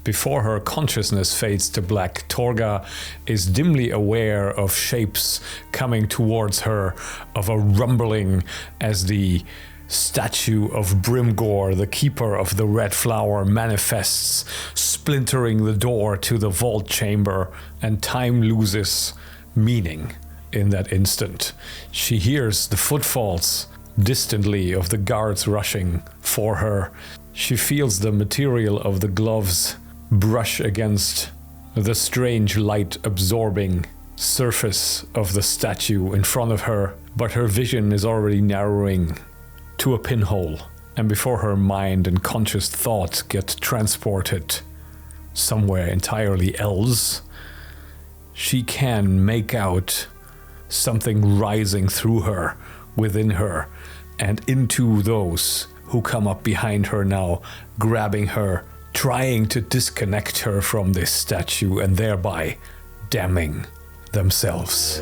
Before her consciousness fades to black, Torga is dimly aware of shapes coming towards her, of a rumbling as the statue of Brimgor, the keeper of the red flower, manifests, splintering the door to the vault chamber, and time loses meaning in that instant. She hears the footfalls distantly of the guards rushing for her. She feels the material of the gloves brush against the strange light-absorbing surface of the statue in front of her, but her vision is already narrowing to a pinhole, and before her mind and conscious thought get transported somewhere entirely else, she can make out something rising through her, within her, and into those who come up behind her now, grabbing her, trying to disconnect her from this statue and thereby damning themselves.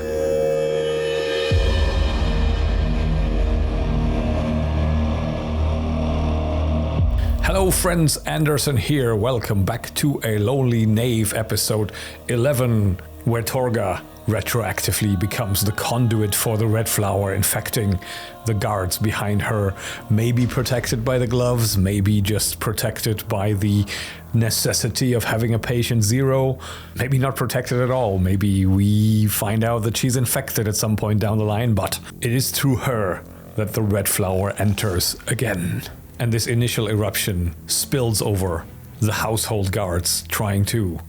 Hello friends, Anderson here. Welcome back to A Lonely Knave episode 11, where Torga retroactively becomes the conduit for the red flower, infecting the guards behind her, maybe protected by the gloves, maybe just protected by the necessity of having a patient zero, maybe not protected at all. Maybe we find out that she's infected at some point down the line, but it is through her that the red flower enters again. And this initial eruption spills over the household guards, trying to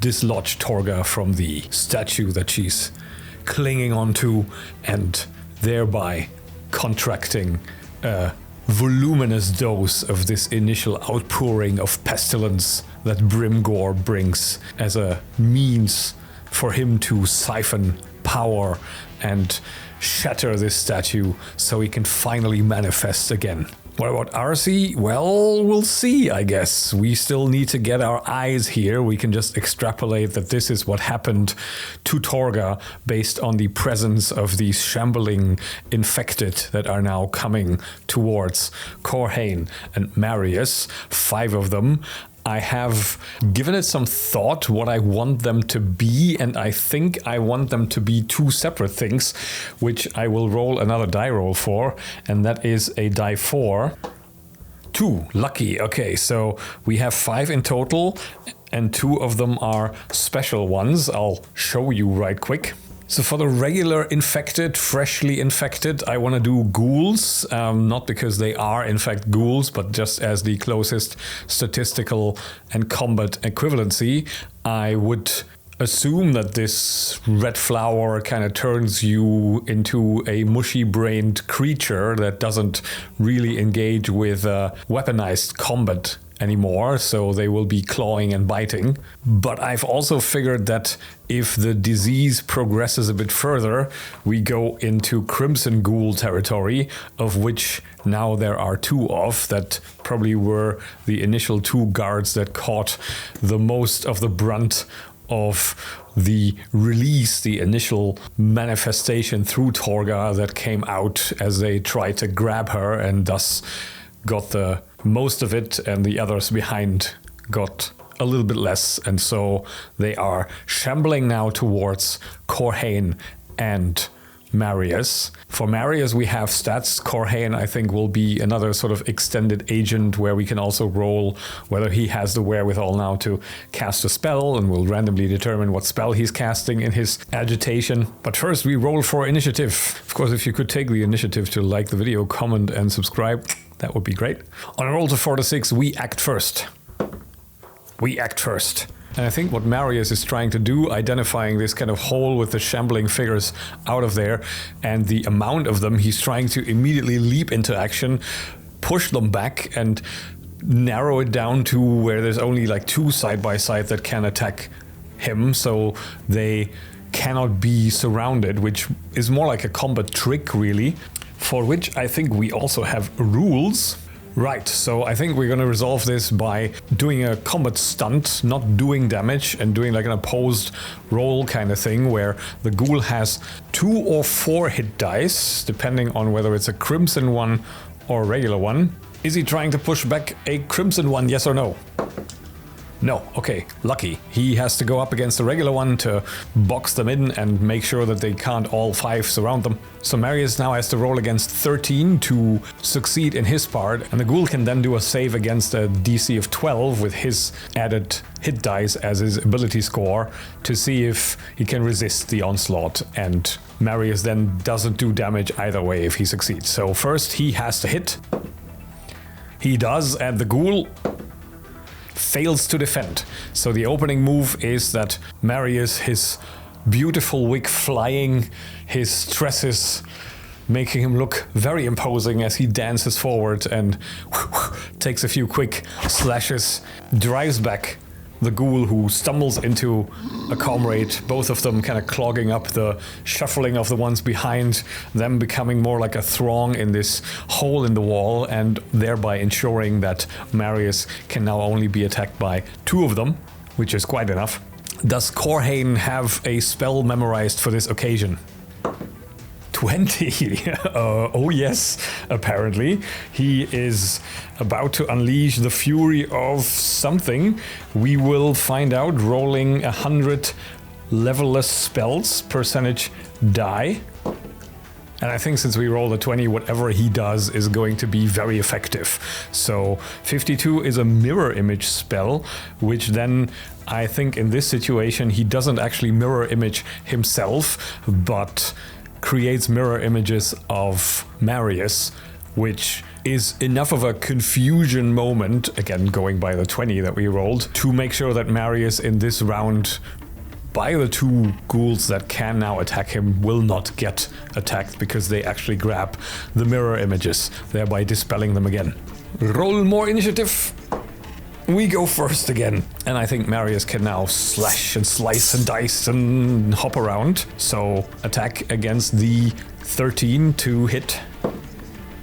dislodge Torga from the statue that she's clinging onto, and thereby contracting a voluminous dose of this initial outpouring of pestilence that Brimgor brings as a means for him to siphon power and shatter this statue so he can finally manifest again. What about Arcee? Well, we'll see, I guess. We still need to get our eyes here. We can just extrapolate that this is what happened to Torga based on the presence of these shambling infected that are now coming towards Corhane and Marius, 5 of them. I have given it some thought what I want them to be, and I think I want them to be 2 separate things, which I will roll another die roll for, and that is a die 4. 2, lucky. Okay, so we have 5 in total, and 2 of them are special ones. I'll show you right quick. So for the regular infected, freshly infected, I want to do ghouls, not because they are in fact ghouls, but just as the closest statistical and combat equivalency. I would assume that this red flower kind of turns you into a mushy-brained creature that doesn't really engage with weaponized combat anymore, so they will be clawing and biting. But I've also figured that if the disease progresses a bit further, we go into Crimson Ghoul territory, of which now there are 2 of, that probably were the initial 2 guards that caught the most of the brunt of the release, the initial manifestation through Torga that came out as they tried to grab her, and thus got the most of it, and the others behind got a little bit less, and so they are shambling now towards Corhane and Marius. For Marius we have stats. Corhane I think will be another sort of extended agent where we can also roll whether he has the wherewithal now to cast a spell, and we'll randomly determine what spell he's casting in his agitation. But first we roll for initiative. Of course, if you could take the initiative to like the video, comment and subscribe, that would be great. On a roll to 4 to 6, we act first. We act first. And I think what Marius is trying to do, identifying this kind of hole with the shambling figures out of there, and the amount of them, he's trying to immediately leap into action, push them back, and narrow it down to where there's only like 2 side by side that can attack him, so they cannot be surrounded, which is more like a combat trick really, for which I think we also have rules. Right, so I think we're gonna resolve this by doing a combat stunt, not doing damage, and doing like an opposed roll kind of thing, where the ghoul has 2 or 4 hit dice, depending on whether it's a crimson one or a regular one. Is he trying to push back a crimson one, yes or no? No, okay, lucky. He has to go up against the regular one to box them in and make sure that they can't all 5 surround them. So Marius now has to roll against 13 to succeed in his part, and the ghoul can then do a save against a DC of 12 with his added hit dice as his ability score to see if he can resist the onslaught, and Marius then doesn't do damage either way if he succeeds. So first he has to hit. He does, and the ghoul fails to defend. So the opening move is that Marius, his beautiful wig flying, his tresses making him look very imposing as he dances forward and takes a few quick slashes, drives back the ghoul, who stumbles into a comrade, both of them kind of clogging up the shuffling of the ones behind them, becoming more like a throng in this hole in the wall, and thereby ensuring that Marius can now only be attacked by 2 of them, which is quite enough. Does Corhane have a spell memorized for this occasion? 20. Oh yes, apparently. He is about to unleash the fury of something. We will find out rolling 100 levelless spells percentage die. And I think since we rolled a 20, whatever he does is going to be very effective. So 52 is a mirror image spell, which then I think in this situation he doesn't actually mirror image himself, but creates mirror images of Marius, which is enough of a confusion moment, again going by the 20 that we rolled, to make sure that Marius in this round, by the 2 ghouls that can now attack him, will not get attacked because they actually grab the mirror images, thereby dispelling them again. Roll more initiative. We go first again. And I think Marius can now slash and slice and dice and hop around. So attack against the 13 to hit.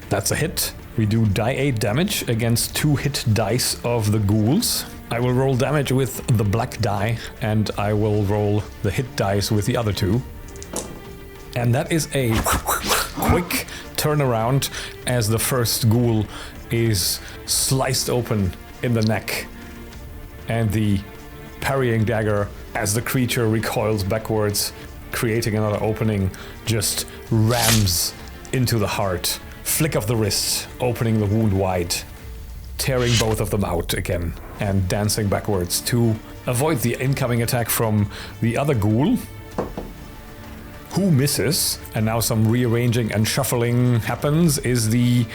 That's a hit. We do die 8 damage against 2 hit dice of the ghouls. I will roll damage with the black die, and I will roll the hit dice with the other 2. And that is a quick turnaround as the first ghoul is sliced open in the neck, and the parrying dagger, as the creature recoils backwards, creating another opening, just rams into the heart. Flick of the wrist, opening the wound wide, tearing both of them out again, and dancing backwards to avoid the incoming attack from the other ghoul, who misses. And now some rearranging and shuffling happens. Is the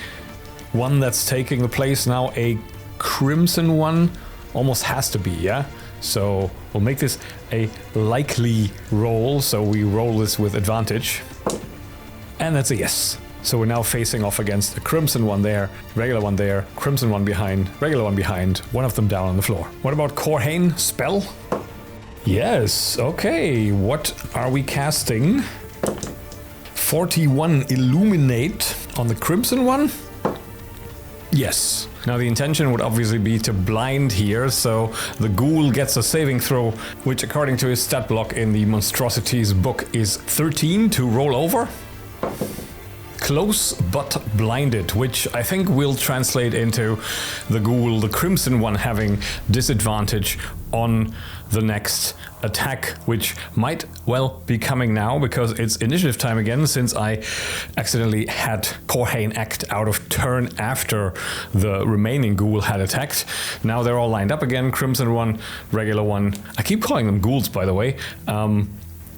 one that's taking the place now a crimson one? Almost has to be, yeah? So we'll make this a likely roll, so we roll this with advantage. And that's a yes. So we're now facing off against a crimson one there, regular one there, crimson one behind, regular one behind, one of them down on the floor. What about Corhane? Spell? Yes, okay. What are we casting? 41 Illuminate on the crimson one? Yes. Now the intention would obviously be to blind here, so the ghoul gets a saving throw, which according to his stat block in the Monstrosities book is 13 to roll over. Close but blinded, which I think will translate into the ghoul, the crimson one, having disadvantage on the next attack, which might well be coming now because it's initiative time again, since I accidentally had Corhane act out of turn after the remaining ghoul had attacked. Now they're all lined up again, crimson one, regular one. I keep calling them ghouls, by the way,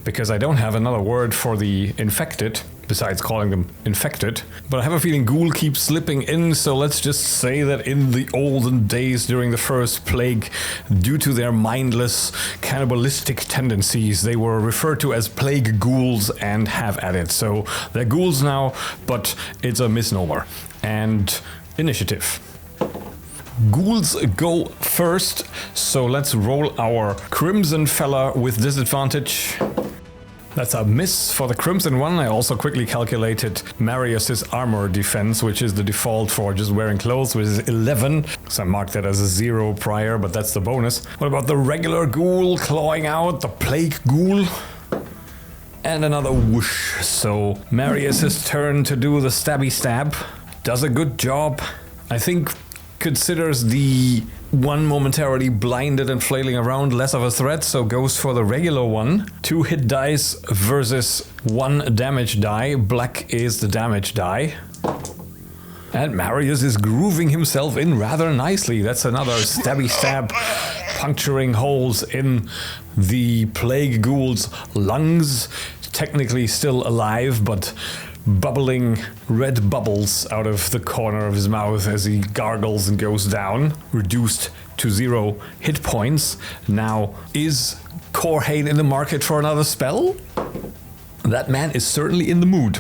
because I don't have another word for the infected, besides calling them infected. But I have a feeling ghoul keeps slipping in, so let's just say that in the olden days during the first plague, due to their mindless cannibalistic tendencies, they were referred to as plague ghouls and have at it. So they're ghouls now, but it's a misnomer. And initiative. Ghouls go first, so let's roll our crimson fella with disadvantage. That's a miss for the crimson one. I also quickly calculated Marius's armor defense, which is the default for just wearing clothes, which is 11. So I marked that as a 0 prior, but that's the bonus. What about the regular ghoul clawing out, the plague ghoul? And another whoosh. So Marius's turn to do the stabby stab. Does a good job. I think considers the One momentarily blinded and flailing around, less of a threat, so goes for the regular one. 2 hit dice versus 1 damage die. Black is the damage die. And Marius is grooving himself in rather nicely. That's another stabby stab, puncturing holes in the plague ghoul's lungs. Technically still alive, but bubbling red bubbles out of the corner of his mouth as he gargles and goes down, reduced to 0 hit points. Now, is Corhane in the market for another spell? That man is certainly in the mood.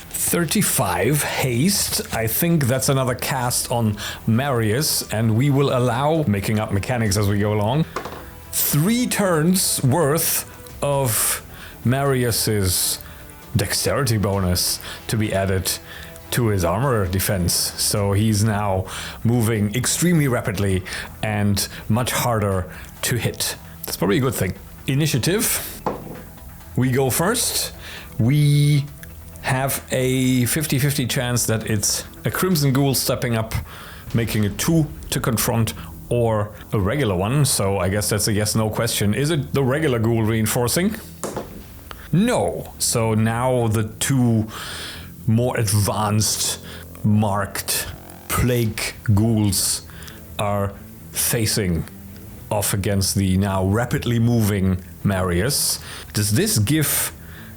35 haste. I think that's another cast on Marius, and we will allow, making up mechanics as we go along, 3 turns worth of Marius's dexterity bonus to be added to his armor defense. So he's now moving extremely rapidly and much harder to hit. That's probably a good thing. Initiative. We go first. We have a 50-50 chance that it's a Crimson Ghoul stepping up, making a 2 to confront, or a regular one. So I guess that's a yes-no question. Is it the regular ghoul reinforcing? No. So now the 2 more advanced, marked plague ghouls are facing off against the now rapidly moving Marius. Does this give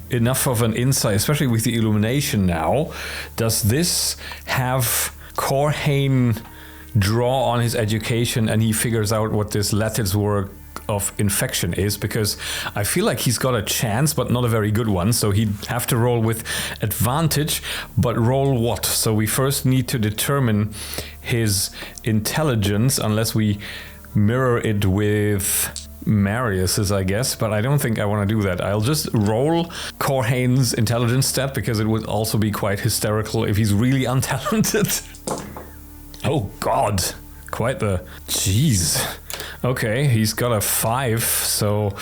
enough of an insight, especially with the illumination now? Does this have Corhane draw on his education and he figures out what this lattice work of infection is? Because I feel like he's got a chance, but not a very good one, so he'd have to roll with advantage. But roll what? So we first need to determine his intelligence, unless we mirror it with Marius's, I guess, but I don't think I want to do that. I'll just roll Corhane's intelligence stat, because it would also be quite hysterical if he's really untalented. Oh god, quite the... Jeez. Okay, he's got a 5, so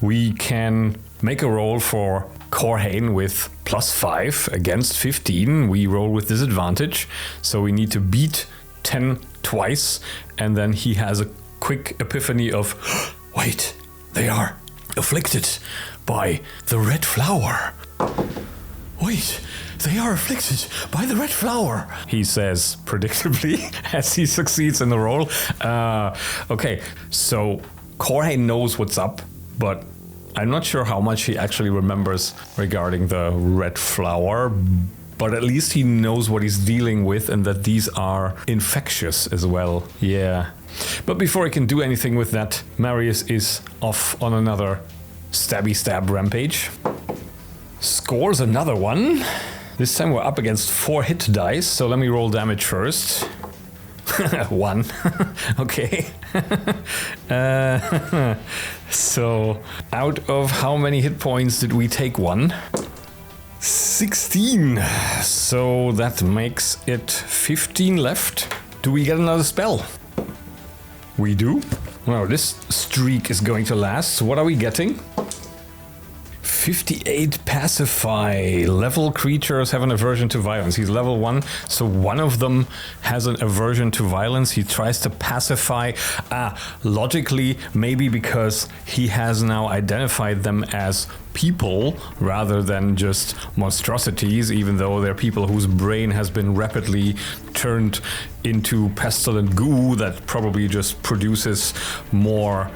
we can make a roll for Corhane with +5 against 15. We roll with disadvantage, so we need to beat 10 twice, and then he has a quick epiphany of, wait, they are afflicted by the red flower. Wait, they are afflicted by the red flower, he says predictably as he succeeds in the roll. Okay, so Corhane knows what's up, but I'm not sure how much he actually remembers regarding the red flower. But at least he knows what he's dealing with and that these are infectious as well. Yeah. But before he can do anything with that, Marius is off on another stabby stab rampage. Scores another one. This time we're up against 4 hit dice, so let me roll damage first. 1. Okay. So out of how many hit points did we take 1? 16. So that makes it 15 left. Do we get another spell? We do. Well, this streak is going to last. What are we getting? 58 pacify. Level creatures have an aversion to violence. He's level 1, so one of them has an aversion to violence. He tries to pacify. Logically, maybe because he has now identified them as people rather than just monstrosities, even though they're people whose brain has been rapidly turned into pestilent goo that probably just produces more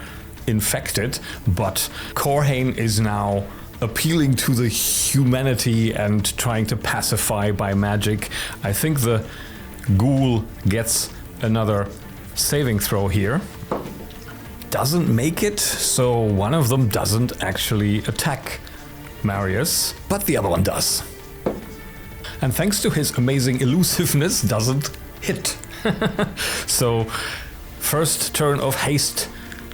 infected. But Corhane is now appealing to the humanity and trying to pacify by magic. I think the ghoul gets another saving throw here. Doesn't make it, so one of them doesn't actually attack Marius, but the other one does. And thanks to his amazing elusiveness, doesn't hit. So, first turn of haste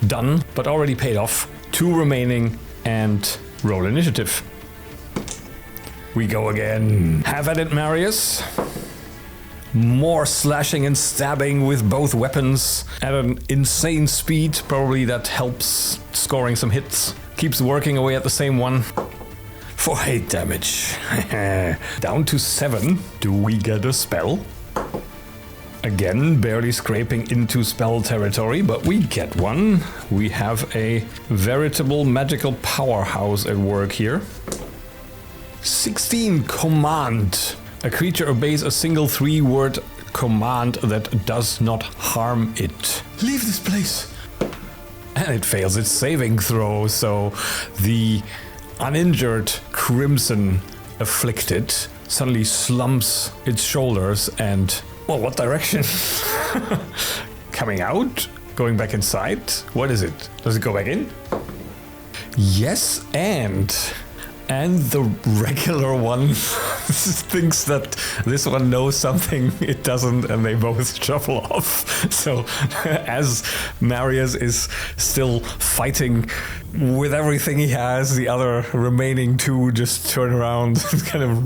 done, but already paid off. 2 remaining, and roll initiative. We go again. Have at it, Marius. More slashing and stabbing with both weapons at an insane speed. Probably that helps scoring some hits. Keeps working away at the same one. For 8 damage. Down to 7. Do we get a spell? Again, barely scraping into spell territory, but we get one. We have a veritable magical powerhouse at work here. 16, command. A creature obeys a single 3-word command that does not harm it. Leave this place. And it fails its saving throw, so the uninjured Crimson Afflicted suddenly slumps its shoulders and... Well, what direction? Coming out? Going back inside? What is it? Does it go back in? Yes, and the regular one thinks that this one knows something it doesn't, and they both shuffle off. So as Marius is still fighting with everything he has, the other remaining two just turn around and kind of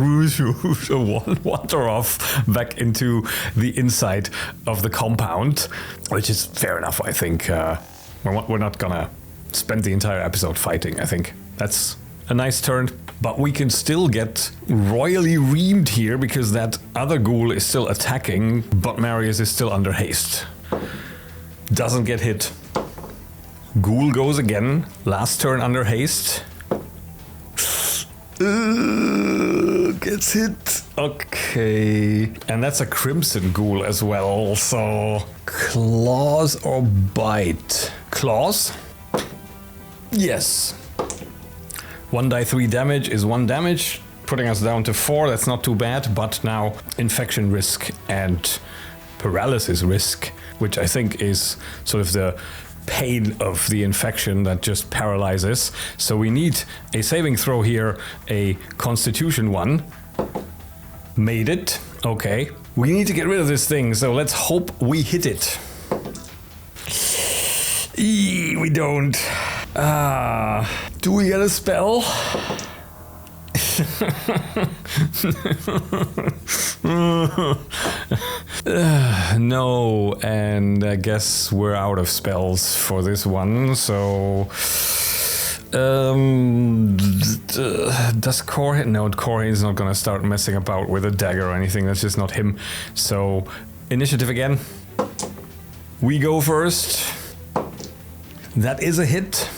wander off back into the inside of the compound, which is fair enough, I think. We're not gonna spend the entire episode fighting, I think. That's a nice turn, but we can still get royally reamed here because that other ghoul is still attacking, but Marius is still under haste. Doesn't get hit. Ghoul goes again. Last turn under haste. Gets hit. Okay. And that's a crimson ghoul as well, so... Claws or bite? Claws? Yes. 1 die 3 damage is 1 damage, putting us down to 4. That's not too bad, but now infection risk and paralysis risk, which I think is sort of the pain of the infection that just paralyzes. So we need a saving throw here, a Constitution one. Made it. Okay. We need to get rid of this thing, so let's hope we hit it. We don't. Do we get a spell? No, and I guess we're out of spells for this one, so... does Corhane... No, Corhane's not gonna start messing about with a dagger or anything, that's just not him. So, initiative again. We go first. That is a hit.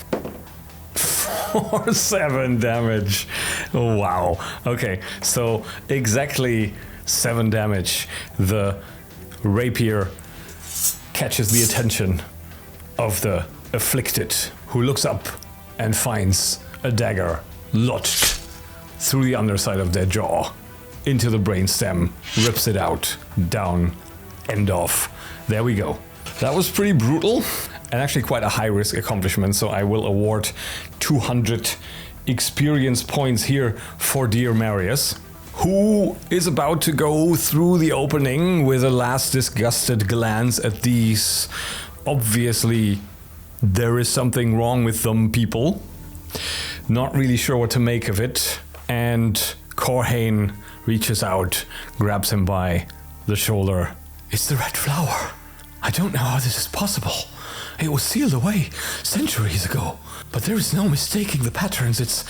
For 7 damage. Oh, wow. Okay, so exactly 7 damage. The rapier catches the attention of the afflicted, who looks up and finds a dagger lodged through the underside of their jaw into the brainstem, rips it out, down, end off. There we go. That was pretty brutal. And actually quite a high-risk accomplishment, so I will award 200 experience points here for dear Marius, who is about to go through the opening with a last disgusted glance at these. Obviously, there is something wrong with them people. Not really sure what to make of it, and Corhane reaches out, grabs him by the shoulder. It's the red flower. I don't know how this is possible. It was sealed away centuries ago, but there is no mistaking the patterns. It's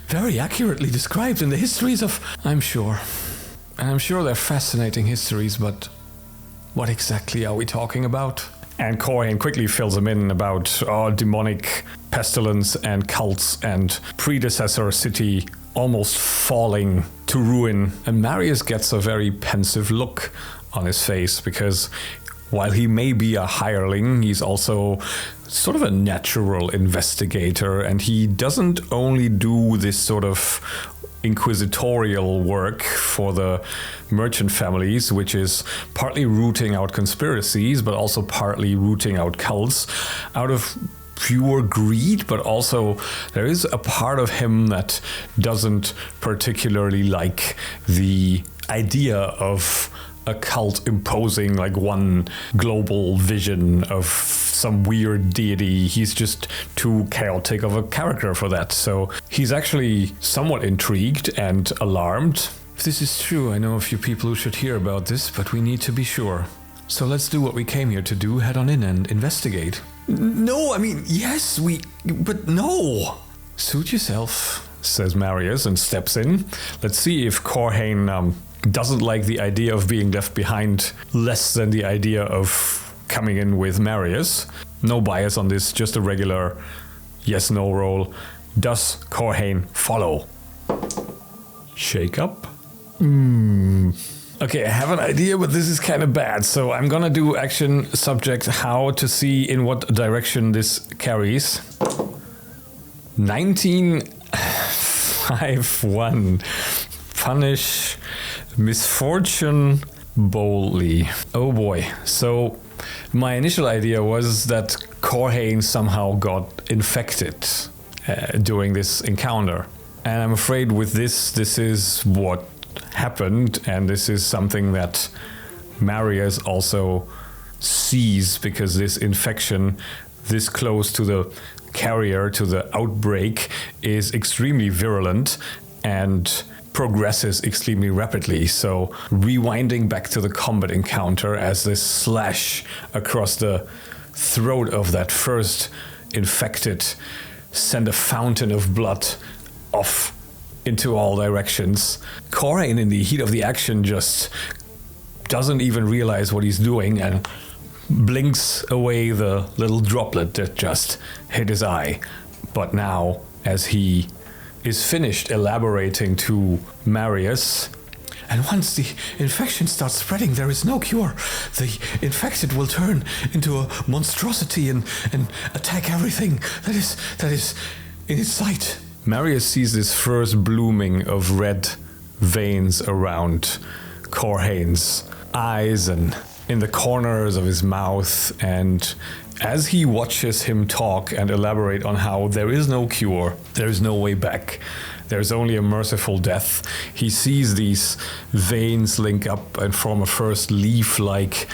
very accurately described in the histories of... I'm sure. And I'm sure they're fascinating histories, but what exactly are we talking about? And Corhane quickly fills him in about demonic pestilence and cults and predecessor city almost falling to ruin. And Marius gets a very pensive look on his face because... While he may be a hireling, he's also sort of a natural investigator, and he doesn't only do this sort of inquisitorial work for the merchant families, which is partly rooting out conspiracies, but also partly rooting out cults out of pure greed, but also there is a part of him that doesn't particularly like the idea of a cult imposing like one global vision of some weird deity. He's just too chaotic of a character for that. So he's actually somewhat intrigued and alarmed. If this is true, I know a few people who should hear about this, but we need to be sure. So let's do what we came here to do, head on in and investigate. No, I mean, yes, but no. Suit yourself, says Marius and steps in. Let's see if Corhane doesn't like the idea of being left behind less than the idea of coming in with Marius. No bias on this, just a regular yes-no roll. Does Corhane follow? Shake up. Okay, I have an idea, but this is kind of bad. So I'm gonna do action subject how to see in what direction this carries. 1951. Punish misfortune boldly. Oh boy. So my initial idea was that Corhane somehow got infected during this encounter. And I'm afraid with this is what happened, and this is something that Marius also sees, because this infection this close to the carrier, to the outbreak, is extremely virulent and progresses extremely rapidly. So rewinding back to the combat encounter as this slash across the throat of that first infected sent a fountain of blood off into all directions. Corhane, in the heat of the action, just doesn't even realize what he's doing and blinks away the little droplet that just hit his eye. But now, as he is finished elaborating to Marius, and once the infection starts spreading, there is no cure. The infected will turn into a monstrosity and attack everything that is in its sight. Marius sees this first blooming of red veins around Corhane's eyes and in the corners of his mouth, and as he watches him talk and elaborate on how there is no cure, there is no way back, there's only a merciful death, he sees these veins link up and form a first leaf-like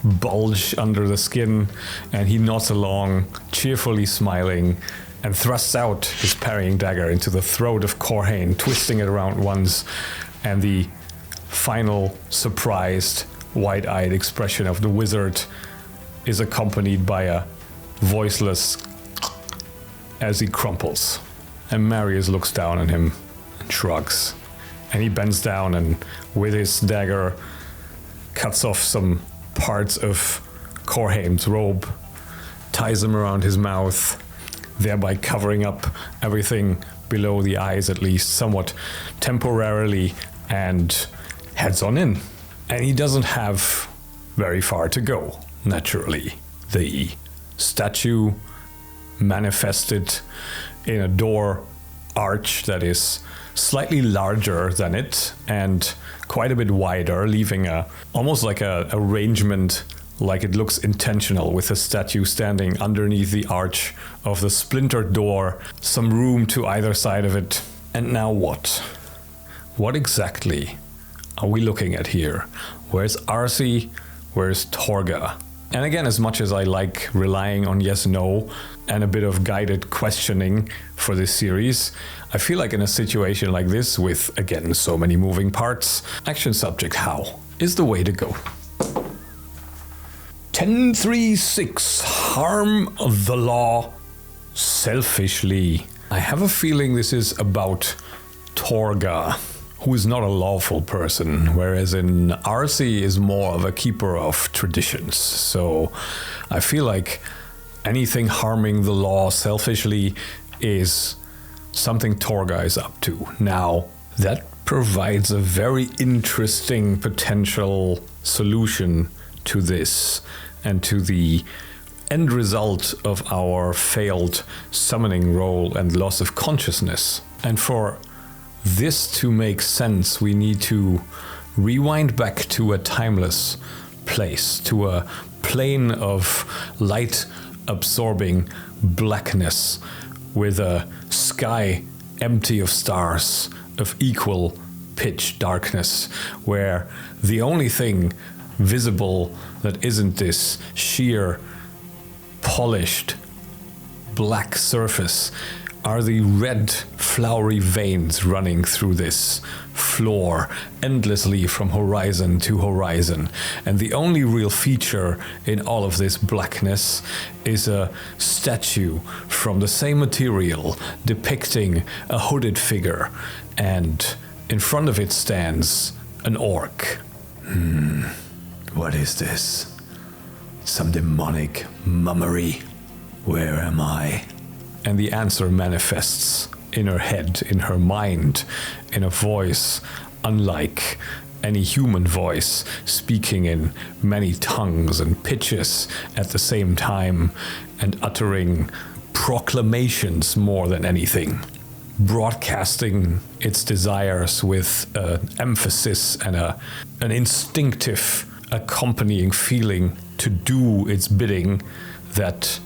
bulge under the skin, and he nods along, cheerfully smiling, and thrusts out his parrying dagger into the throat of Corhane, twisting it around once, and the final surprised, wide-eyed expression of the wizard is accompanied by a voiceless as he crumples. And Marius looks down on him and shrugs. And he bends down and with his dagger cuts off some parts of Corhane's robe, ties them around his mouth, thereby covering up everything below the eyes, at least somewhat temporarily, and heads on in. And he doesn't have very far to go, naturally. The statue manifested in a door arch that is slightly larger than it and quite a bit wider, leaving almost like a arrangement, like it looks intentional, with the statue standing underneath the arch of the splintered door, some room to either side of it. And now what? What exactly are we looking at here? Where's Arcee? Where's Torga? And again, as much as I like relying on yes-no and a bit of guided questioning for this series, I feel like in a situation like this, with, again, so many moving parts, action subject how is the way to go. 10-3-6, harm the law selfishly. I have a feeling this is about Torga, who is not a lawful person, whereas in Arcee is more of a keeper of traditions. So I feel like anything harming the law selfishly is something Torga is up to. Now, that provides a very interesting potential solution to this and to the end result of our failed summoning roll and loss of consciousness. And for this to make sense, we need to rewind back to a timeless place, to a plane of light-absorbing blackness with a sky empty of stars, of equal pitch darkness, where the only thing visible that isn't this sheer, polished, black surface are the red, flowery veins running through this floor endlessly from horizon to horizon. And the only real feature in all of this blackness is a statue from the same material depicting a hooded figure. And in front of it stands an orc. What is this? Some demonic mummery? Where am I? And the answer manifests in her head, in her mind, in a voice unlike any human voice, speaking in many tongues and pitches at the same time and uttering proclamations more than anything, broadcasting its desires with emphasis and an instinctive accompanying feeling to do its bidding that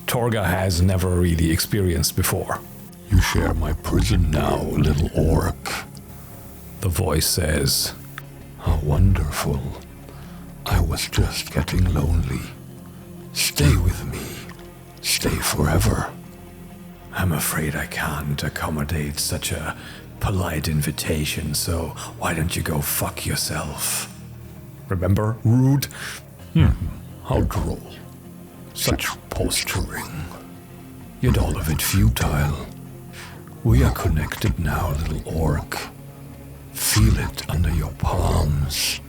Torga has never really experienced before. You share my prison now, little orc. The voice says, How wonderful. I was just getting lonely. Stay with me. Stay forever. I'm afraid I can't accommodate such a polite invitation, so why don't you go fuck yourself? Remember, rude? How droll. Such posturing. Yet all of it futile. We are connected now, little orc. Feel it under your palms.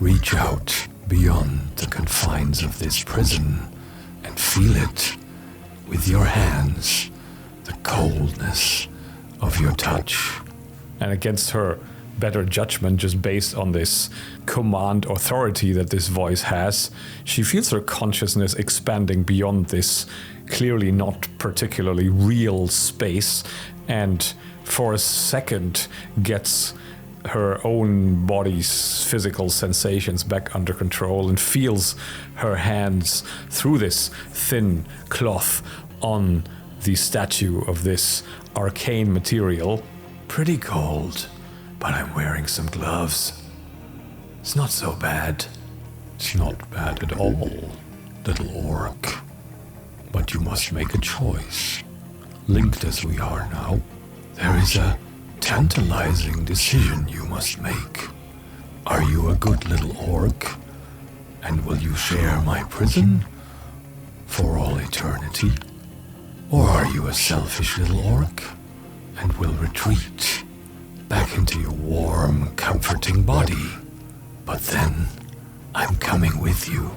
Reach out beyond the confines of this prison and feel it with your hands, the coldness of your touch. And against her better judgment, just based on this command authority that this voice has, she feels her consciousness expanding beyond this clearly not particularly real space, and for a second gets her own body's physical sensations back under control and feels her hands through this thin cloth on the statue of this arcane material. Pretty cold, but I'm wearing some gloves. It's not so bad. It's not bad at all, little orc. But you must make a choice. Linked as we are now, there is a tantalizing decision you must make. Are you a good little orc? And will you share my prison for all eternity? Or are you a selfish little orc and will retreat back into your warm, comforting body? But then, I'm coming with you.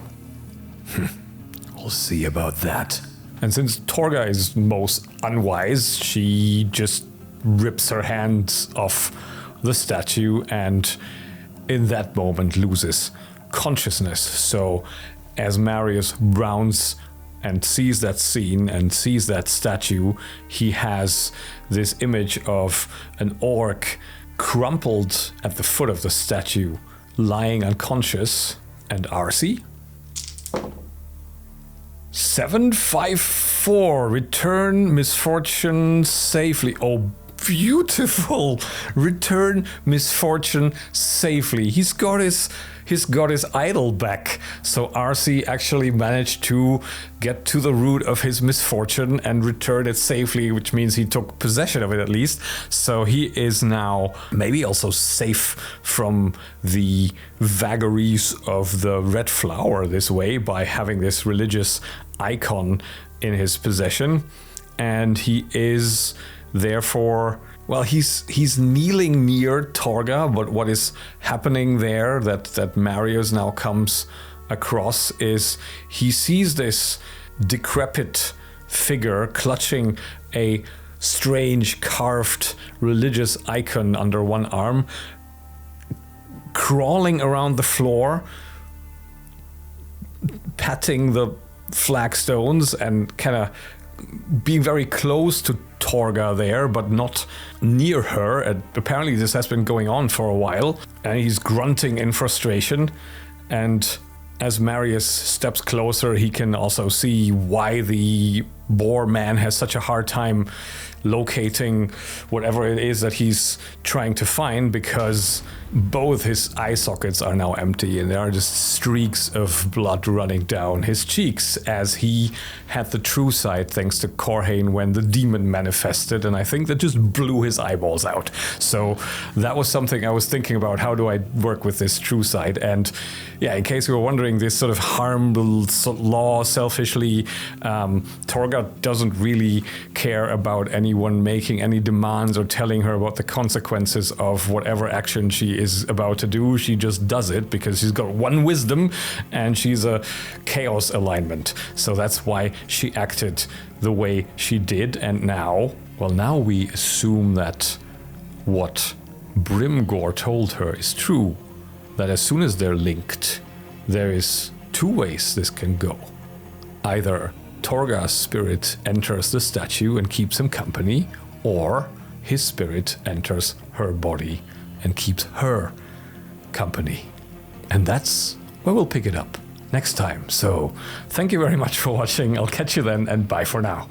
We'll see about that. And since Torga is most unwise, she just rips her hands off the statue and in that moment loses consciousness. So as Marius rounds and sees that scene and sees that statue, he has this image of an orc crumpled at the foot of the statue, lying unconscious. And RC? 754. Return misfortune safely. Oh, beautiful. Return misfortune safely. He's got his idol back. So RC actually managed to get to the root of his misfortune and return it safely, which means he took possession of it at least. So he is now maybe also safe from the vagaries of the red flower this way by having this religious icon in his possession. And he is therefore, well, he's kneeling near Torga, but what is happening there that Marius now comes across is he sees this decrepit figure clutching a strange carved religious icon under one arm, crawling around the floor, patting the flagstones and kind of being very close to Torga there, but not near her. And apparently this has been going on for a while, and he's grunting in frustration. And as Marius steps closer, he can also see why the boar man has such a hard time locating whatever it is that he's trying to find, because both his eye sockets are now empty and there are just streaks of blood running down his cheeks, as he had the true sight thanks to Corhane when the demon manifested, and I think that just blew his eyeballs out. So that was something I was thinking about, how do I work with this true sight? And yeah, in case you were wondering, this sort of harmless law selfishly, Torga Torga doesn't really care about anyone making any demands or telling her about the consequences of whatever action she is about to do. She just does it because she's got one wisdom and she's a chaos alignment. So that's why she acted the way she did. And now we assume that what Brimgore told her is true. That as soon as they're linked, there is two ways this can go. Either Torga's spirit enters the statue and keeps him company, or his spirit enters her body and keeps her company. And that's where we'll pick it up next time. So thank you very much for watching. I'll catch you then, and bye for now.